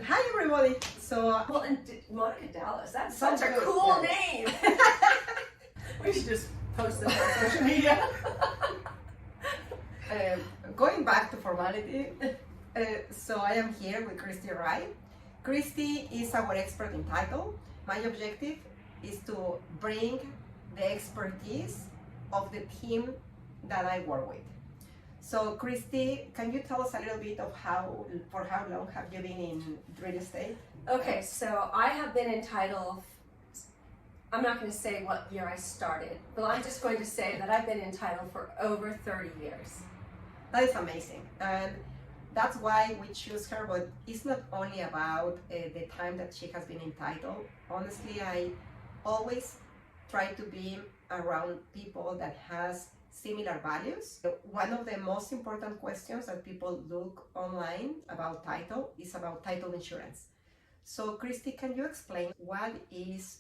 Hi everybody. Well, and Monica Dallas, that's Sounds such a good, cool yeah. name. We should just post this on social media. Going back to formality, so I am here with Kristi Wry. Kristi is our expert in title. My objective is to bring the expertise of the team that I work with. So Kristi, can you tell us a little bit of for how long have you been in real estate? Okay, so I have been in title, I'm not going to say what year I started, but I'm just going to say that I've been in title for over 30 years. That is amazing, and that's why we choose her. But it's not only about the time that she has been in title. Honestly, I always try to be around people that has similar values. One of the most important questions that people look online about title is about title insurance. So Kristi, can you explain what is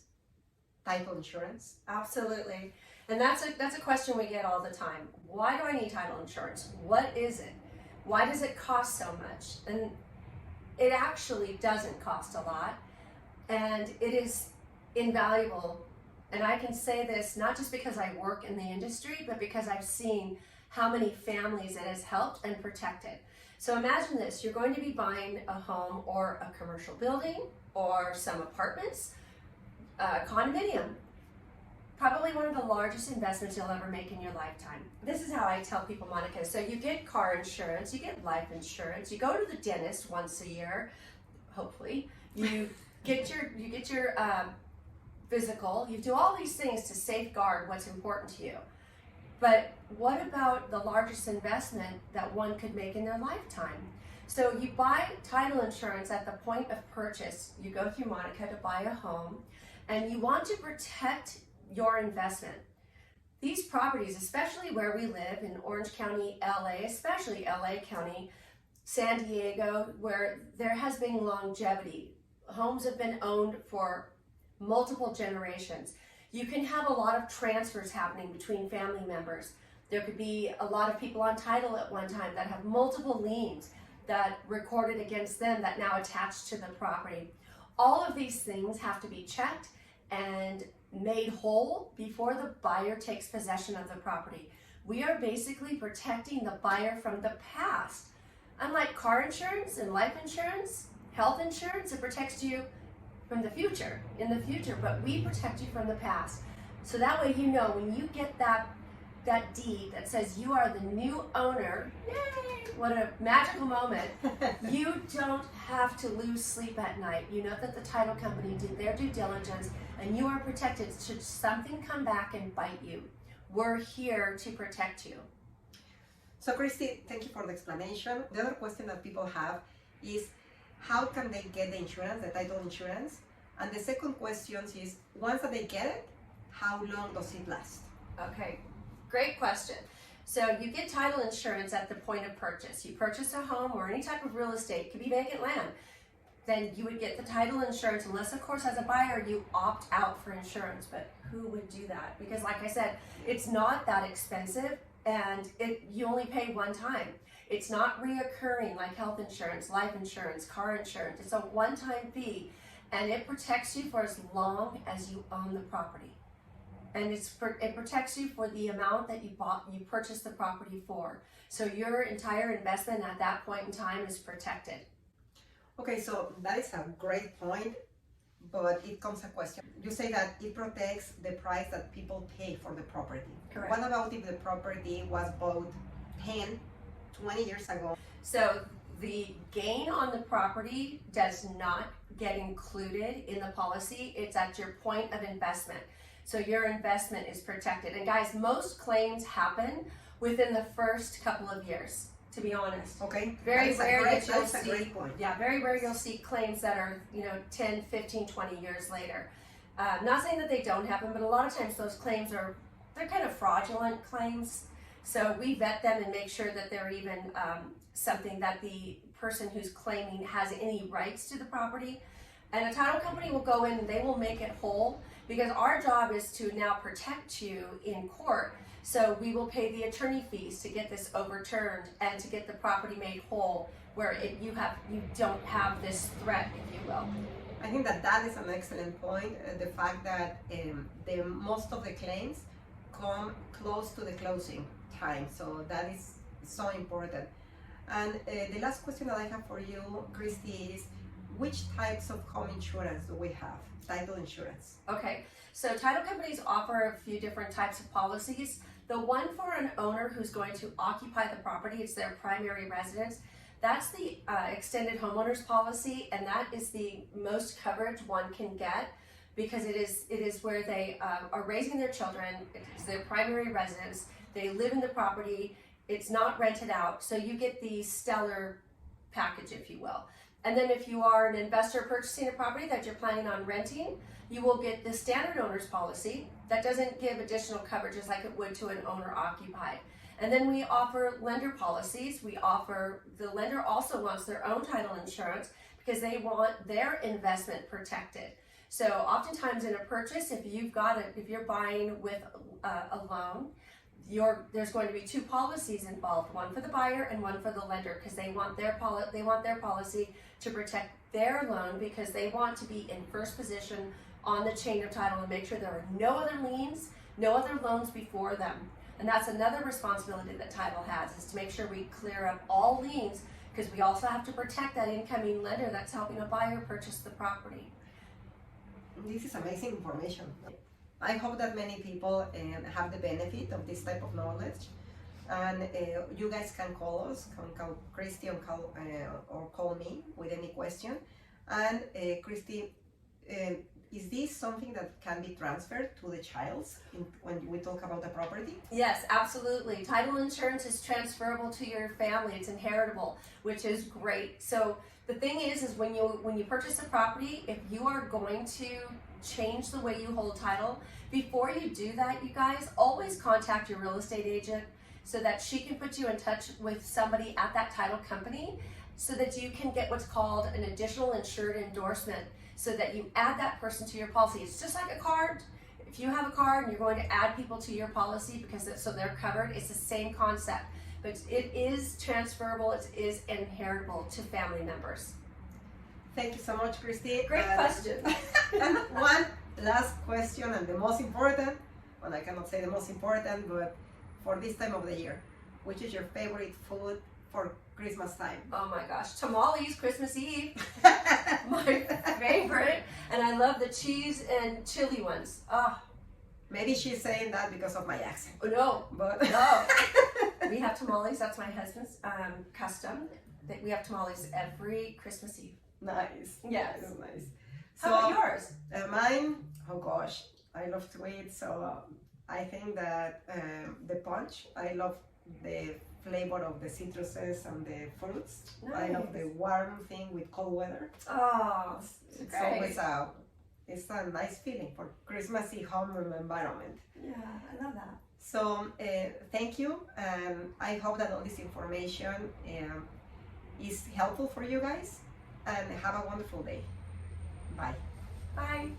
title insurance? Absolutely. And that's a question we get all the time. Why do I need title insurance? What is it? Why does it cost so much? And it actually doesn't cost a lot, and it is invaluable. And I can say this not just because I work in the industry, but because I've seen how many families it has helped and protected. So imagine this, you're going to be buying a home or a commercial building or some apartments, condominium. Probably one of the largest investments you'll ever make in your lifetime. This is how I tell people, Monica. So you get car insurance, you get life insurance, you go to the dentist once a year, hopefully. You get your physical, you do all these things to safeguard what's important to you. But what about the largest investment that one could make in their lifetime? So you buy title insurance at the point of purchase. You go through Monica to buy a home, and you want to protect your investment. These properties, especially where we live in Orange County, LA, especially LA County, San Diego, where there has been longevity. Homes have been owned for multiple generations. You can have a lot of transfers happening between family members. There could be a lot of people on title at one time that have multiple liens that recorded against them that now attach to the property. All of these things have to be checked and made whole before the buyer takes possession of the property. We are basically protecting the buyer from the past. Unlike car insurance and life insurance, health insurance, it protects you from the future, but we protect you from the past. So that way you know when you get that deed that says you are the new owner, yay, what a magical moment, you don't have to lose sleep at night. You know that the title company did their due diligence and you are protected should something come back and bite you. We're here to protect you. So Kristi, thank you for the explanation. The other question that people have is, how can they get the insurance, the title insurance? And the second question is, once that they get it, how long does it last? Okay, great question. So you get title insurance at the point of purchase. You purchase a home or any type of real estate, it could be vacant land. Then you would get the title insurance, unless of course as a buyer you opt out for insurance, but who would do that? Because like I said, it's not that expensive and you only pay one time. It's not reoccurring like health insurance, life insurance, car insurance. It's a one-time fee, and it protects you for as long as you own the property. And it protects you for the amount that you purchased the property for. So your entire investment at that point in time is protected. Okay, so that is a great point, but it comes a question. You say that it protects the price that people pay for the property. Correct. What about if the property was bought 10, 20 years ago? So the gain on the property does not get included in the policy. It's at your point of investment. So your investment is protected. And guys, most claims happen within the first couple of years, to be honest. Okay. Very rare that you'll see. Great point. Yeah, very rare you'll see claims that are, 10, 15, 20 years later. Not saying that they don't happen, but a lot of times those claims they're kind of fraudulent claims. So we vet them and make sure that they're even something that the person who's claiming has any rights to the property. And a title company will go in and they will make it whole, because our job is to now protect you in court. So we will pay the attorney fees to get this overturned and to get the property made whole, where you don't have this threat, if you will. I think that is an excellent point. The fact that most of the claims come close to the closing time, so that is so important. And the last question that I have for you, Kristi, is which types of home insurance do we have? Title insurance. Okay, so title companies offer a few different types of policies. The one for an owner who's going to occupy the property, it's their primary residence. That's the extended homeowners policy, and that is the most coverage one can get, because it is where they are raising their children. It's their primary residence. They live in the property. It's not rented out, so you get the stellar package, if you will. And then if you are an investor purchasing a property that you're planning on renting, you will get the standard owner's policy that doesn't give additional coverages like it would to an owner occupied. And then we offer lender policies. The lender also wants their own title insurance because they want their investment protected. So oftentimes in a purchase, if you're buying with a loan, there's going to be two policies involved, one for the buyer and one for the lender, because they want their policy to protect their loan, because they want to be in first position on the chain of title and make sure there are no other liens, no other loans before them. And that's another responsibility that title has, is to make sure we clear up all liens, because we also have to protect that incoming lender that's helping a buyer purchase the property. This is amazing information. I hope that many people have the benefit of this type of knowledge, and you guys can call us, can call Kristi or call me with any question. And Kristi, is this something that can be transferred to the child when we talk about the property? Yes, absolutely. Title insurance is transferable to your family. It's inheritable, which is great. So the thing is when you purchase a property, if you are going to change the way you hold title, before you do that, you guys, always contact your real estate agent so that she can put you in touch with somebody at that title company, so that you can get what's called an additional insured endorsement, so that you add that person to your policy. It's just like a card. If you have a card and you're going to add people to your policy so they're covered, it's the same concept. But it is transferable, it is inheritable to family members. Thank you so much, Kristi. Great question. And one last question, and the most important, well, I cannot say the most important, but for this time of the year, which is your favorite food for Christmas time? Oh my gosh, tamales, Christmas Eve. My favorite. And I love the cheese and chili ones. Oh. Maybe she's saying that because of my accent. No, But no. We have tamales, that's my husband's custom. We have tamales every Christmas Eve. Nice. Yes. That's nice. How about yours? Mine, oh gosh, I love to eat, so I think that the punch, I love the flavor of the citruses and the fruits. Nice. I love the warm thing with cold weather. Oh, It's great. always it's a nice feeling for Christmassy home environment. Yeah, I love that. So thank you, and I hope that all this information is helpful for you guys, and have a wonderful day. Bye. Bye.